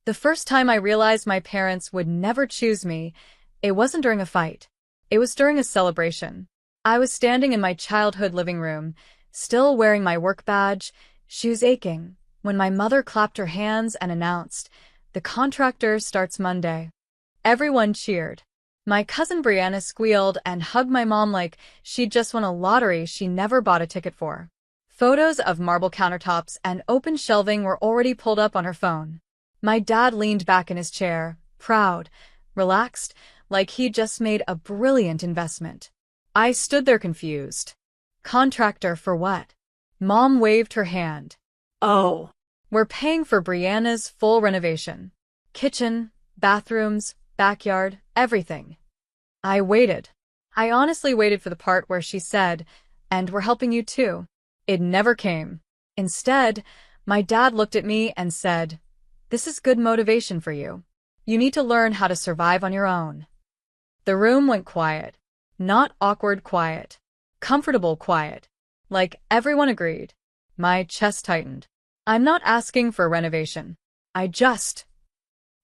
The first time I realized my parents would never choose me, it wasn't during a fight. It was during a celebration. I was standing in my childhood living room, still wearing my work badge, shoes aching, when my mother clapped her hands and announced, "The contractor starts Monday." Everyone cheered. My cousin Brianna squealed and hugged my mom like she'd just won a lottery she never bought a ticket for. Photos of marble countertops and open shelving were already pulled up on her phone. My dad leaned back in his chair, proud, relaxed, like he'd just made a brilliant investment. I stood there confused. Contractor for what? Mom waved her hand. Oh, we're paying for Brianna's full renovation. Kitchen, bathrooms, backyard, everything. I waited. I honestly waited for the part where she said, "And we're helping you too." It never came. Instead, my dad looked at me and said, "This is good motivation for you. You need to learn how to survive on your own." The room went quiet. Not awkward quiet. Comfortable quiet. Like everyone agreed. My chest tightened. I'm not asking for a renovation.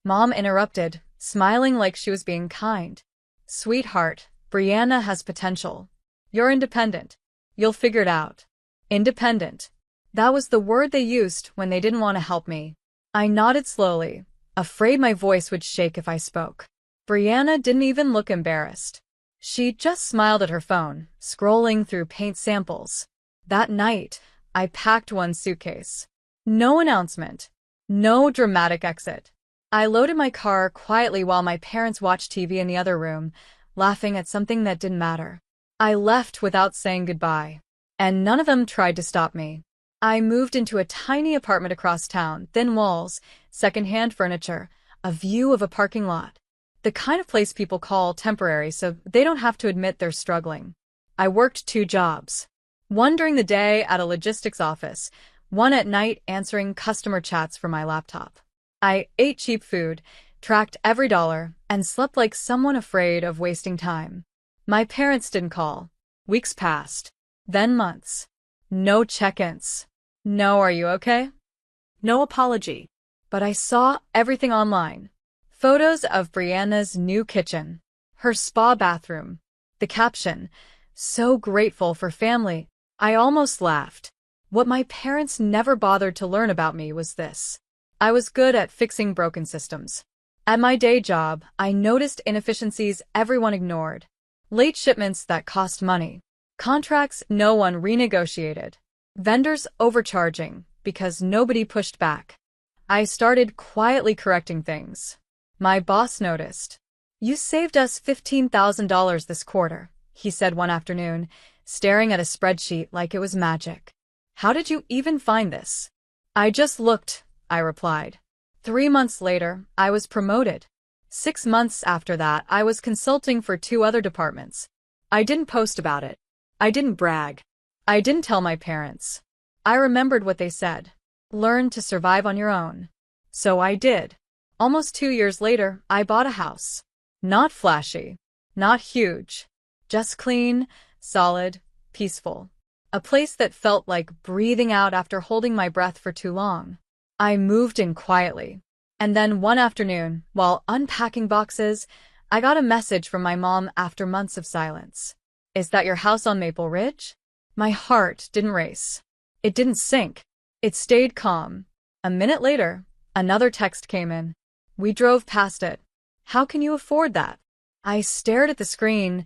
Mom interrupted, smiling like she was being kind. "Sweetheart, Brianna has potential. You're independent. You'll figure it out." Independent. That was the word they used when they didn't want to help me. I nodded slowly, afraid my voice would shake if I spoke. Brianna didn't even look embarrassed. She just smiled at her phone, scrolling through paint samples. That night, I packed one suitcase. No announcement. No dramatic exit. I loaded my car quietly while my parents watched TV in the other room, laughing at something that didn't matter. I left without saying goodbye, and none of them tried to stop me. I moved into a tiny apartment across town, thin walls, secondhand furniture, a view of a parking lot. The kind of place people call temporary so they don't have to admit they're struggling. I worked 2 jobs. One during the day at a logistics office, one at night answering customer chats from my laptop. I ate cheap food, tracked every dollar, and slept like someone afraid of wasting time. My parents didn't call. Weeks passed. Then months. No check-ins. No "Are you okay?" No apology. But I saw everything online. Photos of Brianna's new kitchen. Her spa bathroom. The caption, "So grateful for family." I almost laughed. What my parents never bothered to learn about me was this. I was good at fixing broken systems. At my day job, I noticed inefficiencies everyone ignored. Late shipments that cost money. Contracts no one renegotiated. Vendors overcharging because nobody pushed back. I started quietly correcting things. My boss noticed. "You saved us $15,000 this quarter," he said one afternoon, staring at a spreadsheet like it was magic. "How did you even find this?" "I just looked," I replied. 3 months later, I was promoted. 6 months after that, I was consulting for 2 other departments. I didn't post about it. I didn't brag. I didn't tell my parents. I remembered what they said. Learn to survive on your own. So I did. Almost 2 years later, I bought a house. Not flashy. Not huge. Just clean, solid, peaceful. A place that felt like breathing out after holding my breath for too long. I moved in quietly. And then one afternoon, while unpacking boxes, I got a message from my mom after months of silence. "Is that your house on Maple Ridge?" My heart didn't race. It didn't sink. It stayed calm. A minute later, another text came in. "We drove past it. How can you afford that?" I stared at the screen,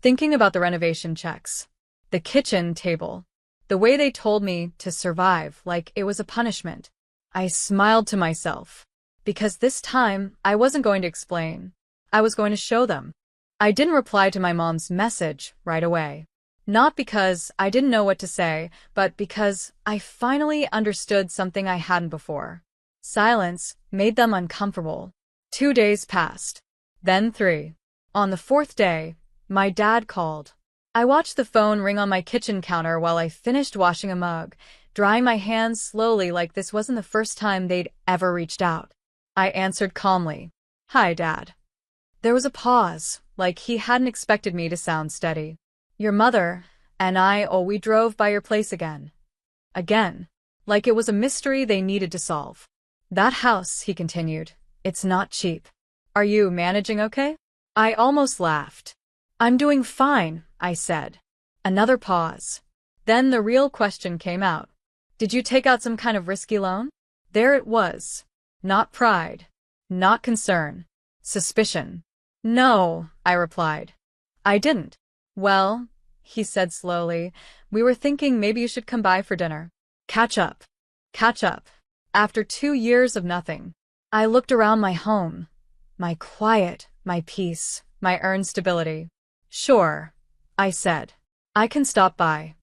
thinking about the renovation checks. The kitchen table. The way they told me to survive like it was a punishment. I smiled to myself. Because this time, I wasn't going to explain. I was going to show them. I didn't reply to my mom's message right away. Not because I didn't know what to say, but because I finally understood something I hadn't before. Silence made them uncomfortable. 2 days passed. Then 3. On the 4th day, my dad called. I watched the phone ring on my kitchen counter while I finished washing a mug, drying my hands slowly like this wasn't the first time they'd ever reached out. I answered calmly. "Hi, Dad." There was a pause, like he hadn't expected me to sound steady. "Your mother and we drove by your place again." Again. Like it was a mystery they needed to solve. That house, he continued, it's not cheap. Are you managing okay? I almost laughed. I'm doing fine, I said. Another pause. Then the real question came out. Did you take out some kind of risky loan? There it was. Not pride. Not concern. Suspicion. No, I replied. I didn't. Well, he said slowly, we were thinking maybe you should come by for dinner. Catch up. Catch up. After 2 years of nothing. I looked around my home. My quiet, my peace, my earned stability. Sure, I said. I can stop by.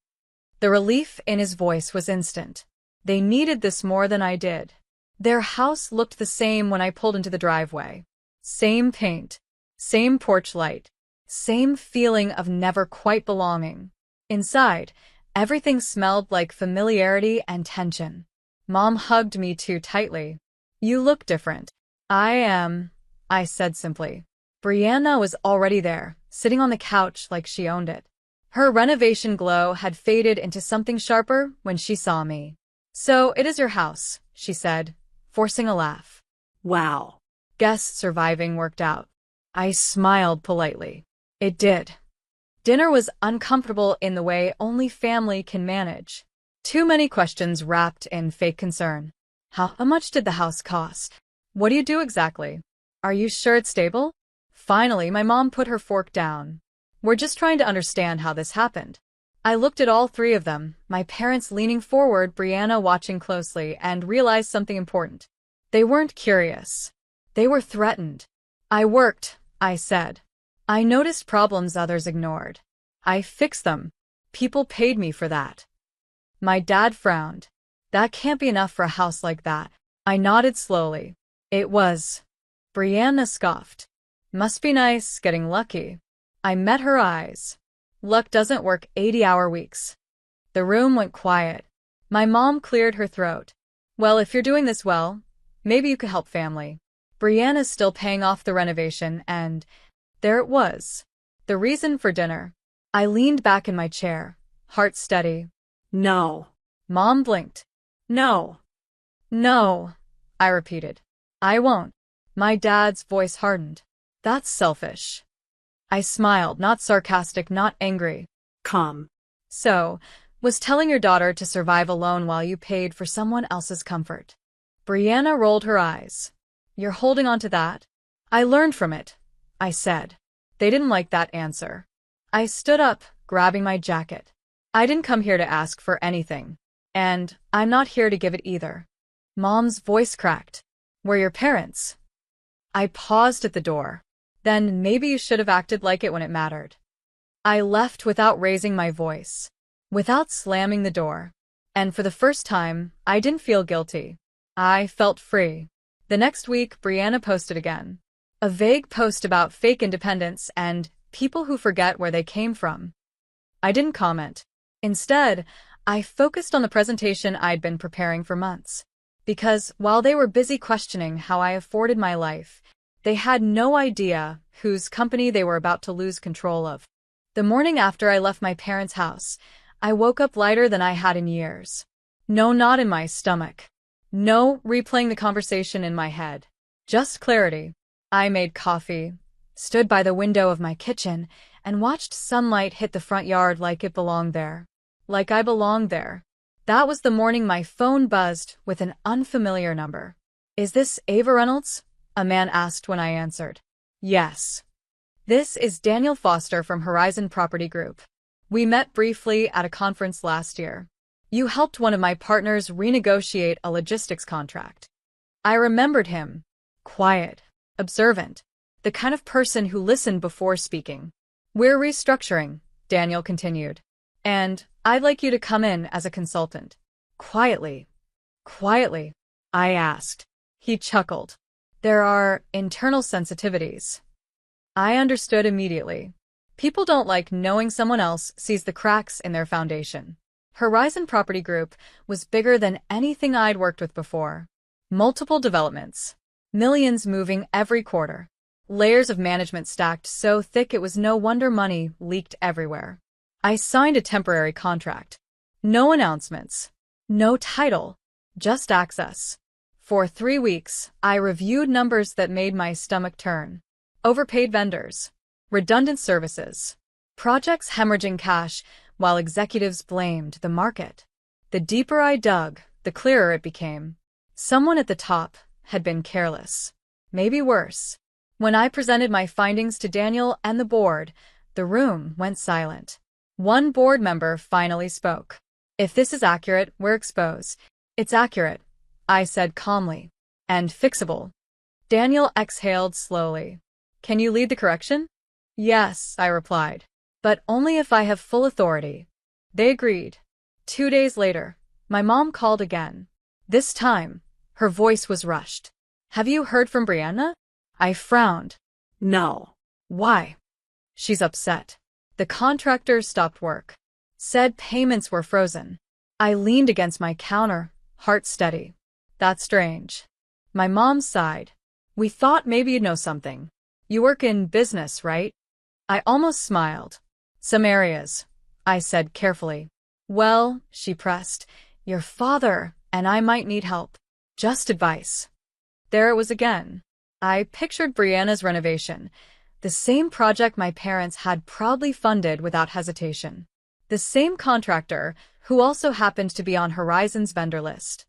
The relief in his voice was instant. They needed this more than I did. Their house looked the same when I pulled into the driveway. Same paint. Same porch light. Same feeling of never quite belonging. Inside, everything smelled like familiarity and tension. Mom hugged me too tightly. You look different. I said simply. Brianna was already there, sitting on the couch like she owned it. Her renovation glow had faded into something sharper when she saw me. So it is your house, she said, forcing a laugh. Wow. Guess surviving worked out. I smiled politely. It did. Dinner was uncomfortable in the way only family can manage. Too many questions wrapped in fake concern. How much did the house cost? What do you do exactly? Are you sure it's stable? Finally, my mom put her fork down. We're just trying to understand how this happened. I looked at all three of them, my parents leaning forward, Brianna watching closely, and realized something important. They weren't curious. They were threatened. I worked, I said. I noticed problems others ignored. I fixed them. People paid me for that. My dad frowned. That can't be enough for a house like that. I nodded slowly. It was. Brianna scoffed. Must be nice, getting lucky. I met her eyes. Luck doesn't work 80-hour weeks. The room went quiet. My mom cleared her throat. Well, if you're doing this well, maybe you could help family. Brianna's still paying off the renovation, and there it was. The reason for dinner. I leaned back in my chair, heart steady. No. Mom blinked. No. No, I repeated. I won't. My dad's voice hardened. That's selfish. I smiled, not sarcastic, not angry. Come. So, was telling your daughter to survive alone while you paid for someone else's comfort. Brianna rolled her eyes. You're holding on to that? I learned from it, I said. They didn't like that answer. I stood up, grabbing my jacket. I didn't come here to ask for anything. And I'm not here to give it either. Mom's voice cracked. We're your parents. I paused at the door. Then maybe you should have acted like it when it mattered. I left without raising my voice, without slamming the door. And for the first time, I didn't feel guilty. I felt free. The next week, Brianna posted again. A vague post about fake independence and people who forget where they came from. I didn't comment. Instead, I focused on the presentation I'd been preparing for months. Because while they were busy questioning how I afforded my life, they had no idea whose company they were about to lose control of. The morning after I left my parents' house, I woke up lighter than I had in years. No knot in my stomach. No replaying the conversation in my head. Just clarity. I made coffee, stood by the window of my kitchen, and watched sunlight hit the front yard like it belonged there. Like I belonged there. That was the morning my phone buzzed with an unfamiliar number. Is this Ava Reynolds? A man asked when I answered. Yes. This is Daniel Foster from Horizon Property Group. We met briefly at a conference last year. You helped one of my partners renegotiate a logistics contract. I remembered him. Quiet, observant, the kind of person who listened before speaking. We're restructuring, Daniel continued. And I'd like you to come in as a consultant. Quietly. Quietly, I asked. He chuckled. There are internal sensitivities. I understood immediately. People don't like knowing someone else sees the cracks in their foundation. Horizon Property Group was bigger than anything I'd worked with before. Multiple developments. Millions moving every quarter. Layers of management stacked so thick it was no wonder money leaked everywhere. I signed a temporary contract. No announcements. No title. Just access. For 3 weeks, I reviewed numbers that made my stomach turn. Overpaid vendors, redundant services, projects hemorrhaging cash while executives blamed the market. The deeper I dug, the clearer it became. Someone at the top had been careless. Maybe worse. When I presented my findings to Daniel and the board, the room went silent. One board member finally spoke. "If this is accurate, we're exposed." "It's accurate," I said calmly. "And fixable." Daniel exhaled slowly. "Can you lead the correction?" "Yes," I replied. "But only if I have full authority." They agreed. 2 days later, my mom called again. This time, her voice was rushed. "Have you heard from Brianna?" I frowned. No. "Why?" "She's upset. The contractor stopped work. Said payments were frozen." I leaned against my counter, heart steady. "That's strange." My mom sighed. "We thought maybe you'd know something. You work in business, right?" I almost smiled. "Some areas," I said carefully. "Well," she pressed, "your father and I might need help. Just advice." There it was again. I pictured Brianna's renovation, the same project my parents had proudly funded without hesitation. The same contractor who also happened to be on Horizon's vendor list.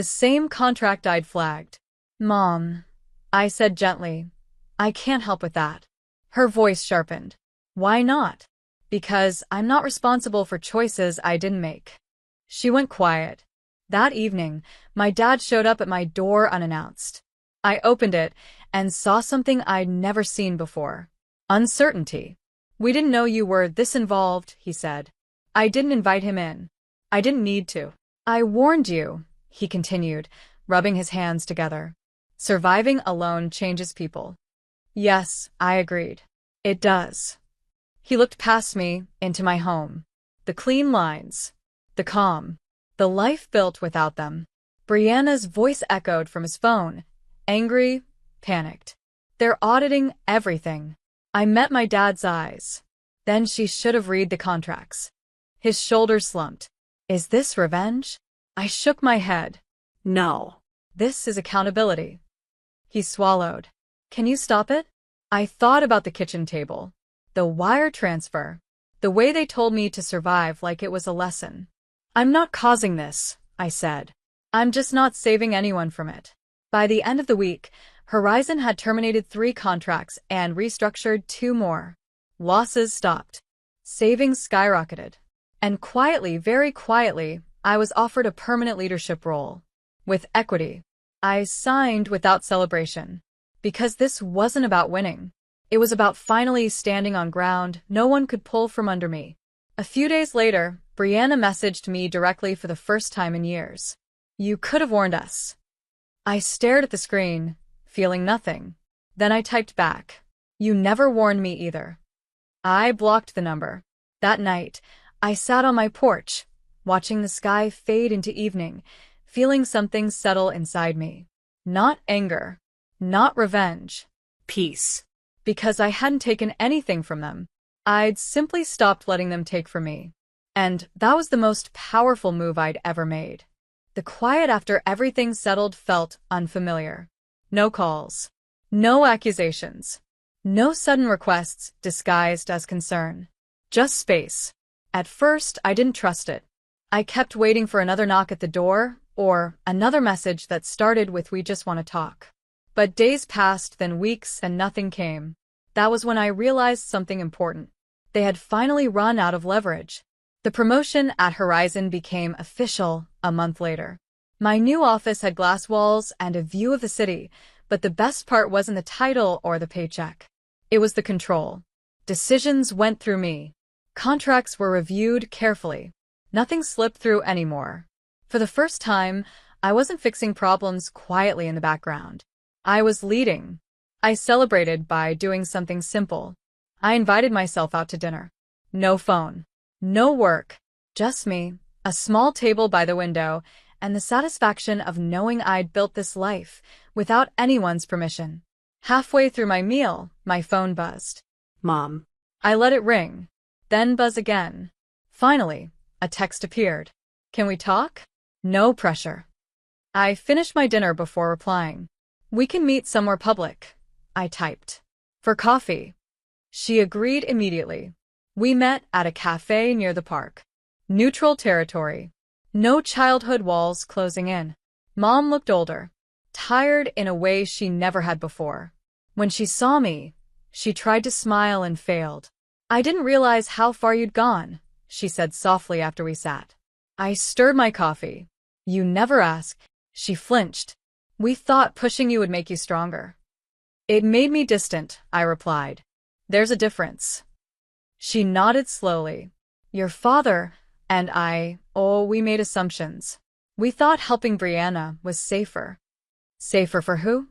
The same contract I'd flagged. "Mom," I said gently, "I can't help with that." Her voice sharpened. "Why not?" "Because I'm not responsible for choices I didn't make." She went quiet. That evening, my dad showed up at my door unannounced. I opened it and saw something I'd never seen before. Uncertainty. "We didn't know you were this involved," he said. I didn't invite him in. I didn't need to. "I warned you," he continued, rubbing his hands together. "Surviving alone changes people." "Yes," I agreed. "It does." He looked past me, into my home. The clean lines. The calm. The life built without them. Brianna's voice echoed from his phone. Angry, panicked. "They're auditing everything." I met my dad's eyes. "Then she should have read the contracts." His shoulders slumped. "Is this revenge?" I shook my head. No. "This is accountability." He swallowed. "Can you stop it?" I thought about the kitchen table. The wire transfer. The way they told me to survive like it was a lesson. "I'm not causing this," I said. "I'm just not saving anyone from it." By the end of the week, Horizon had terminated 3 contracts and restructured 2 more. Losses stopped. Savings skyrocketed. And quietly, very quietly, I was offered a permanent leadership role. With equity. I signed without celebration. Because this wasn't about winning. It was about finally standing on ground no one could pull from under me. A few days later, Brianna messaged me directly for the first time in years. "You could have warned us." I stared at the screen, feeling nothing. Then I typed back. "You never warned me either." I blocked the number. That night, I sat on my porch, watching the sky fade into evening, feeling something settle inside me. Not anger. Not revenge. Peace. Because I hadn't taken anything from them. I'd simply stopped letting them take from me. And that was the most powerful move I'd ever made. The quiet after everything settled felt unfamiliar. No calls. No accusations. No sudden requests disguised as concern. Just space. At first, I didn't trust it. I kept waiting for another knock at the door, or another message that started with "We just want to talk." But days passed, then weeks, and nothing came. That was when I realized something important. They had finally run out of leverage. The promotion at Horizon became official a month later. My new office had glass walls and a view of the city, but the best part wasn't the title or the paycheck. It was the control. Decisions went through me. Contracts were reviewed carefully. Nothing slipped through anymore. For the first time, I wasn't fixing problems quietly in the background. I was leading. I celebrated by doing something simple. I invited myself out to dinner. No phone. No work. Just me, a small table by the window, and the satisfaction of knowing I'd built this life without anyone's permission. Halfway through my meal, my phone buzzed. Mom. I let it ring, then buzz again. Finally, a text appeared. "Can we talk?" No pressure. I finished my dinner before replying. We can meet somewhere public, I typed. For coffee. She agreed immediately. We met at a cafe near the park. Neutral territory. No childhood walls closing in. Mom looked older, tired in a way she never had before. When she saw me, she tried to smile and failed. I didn't realize how far you'd gone, she said softly after we sat. I stirred my coffee. You never ask. She flinched. We thought pushing you would make you stronger. It made me distant, I replied. There's a difference. She nodded slowly. Your father and we made assumptions. We thought helping Brianna was safer. Safer for who?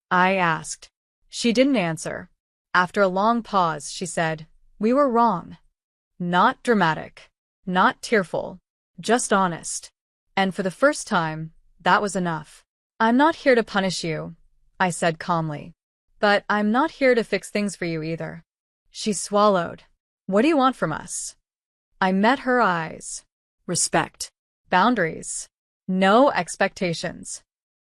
I asked. She didn't answer. After a long pause, she said, we were wrong. Not dramatic. Not tearful. Just honest. And for the first time, that was enough. I'm not here to punish you, I said calmly. But I'm not here to fix things for you either. She swallowed. What do you want from us? I met her eyes. Respect. Boundaries. No expectations.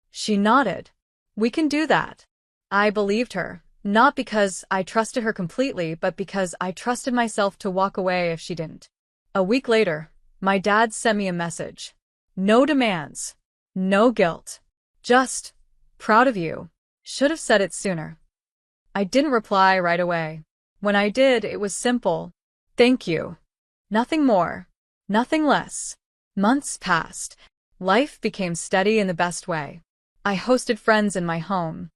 She nodded. We can do that. I believed her, not because I trusted her completely, but because I trusted myself to walk away if she didn't. A week later, my dad sent me a message. No demands. No guilt. Just, proud of you. Should have said it sooner. I didn't reply right away. When I did, it was simple. Thank you. Nothing more. Nothing less. Months passed. Life became steady in the best way. I hosted friends in my home.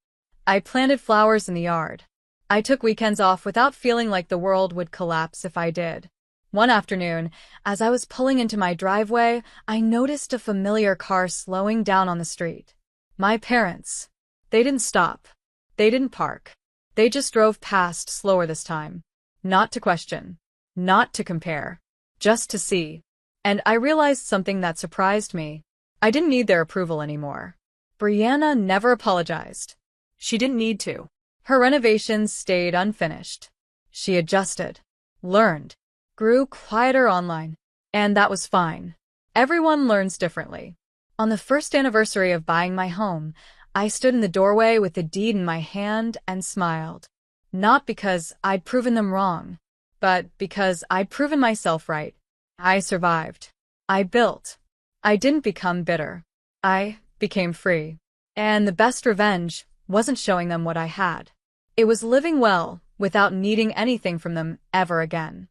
I planted flowers in the yard. I took weekends off without feeling like the world would collapse if I did. One afternoon, as I was pulling into my driveway, I noticed a familiar car slowing down on the street. My parents. They didn't stop. They didn't park. They just drove past slower this time. Not to question. Not to compare. Just to see. And I realized something that surprised me. I didn't need their approval anymore. Brianna never apologized. She didn't need to. Her renovations stayed unfinished. She adjusted. Learned. Grew quieter online. And that was fine. Everyone learns differently. On the first anniversary of buying my home, I stood in the doorway with the deed in my hand and smiled. Not because I'd proven them wrong, but because I'd proven myself right. I survived. I built. I didn't become bitter. I became free. And the best revenge wasn't showing them what I had. It was living well without needing anything from them ever again.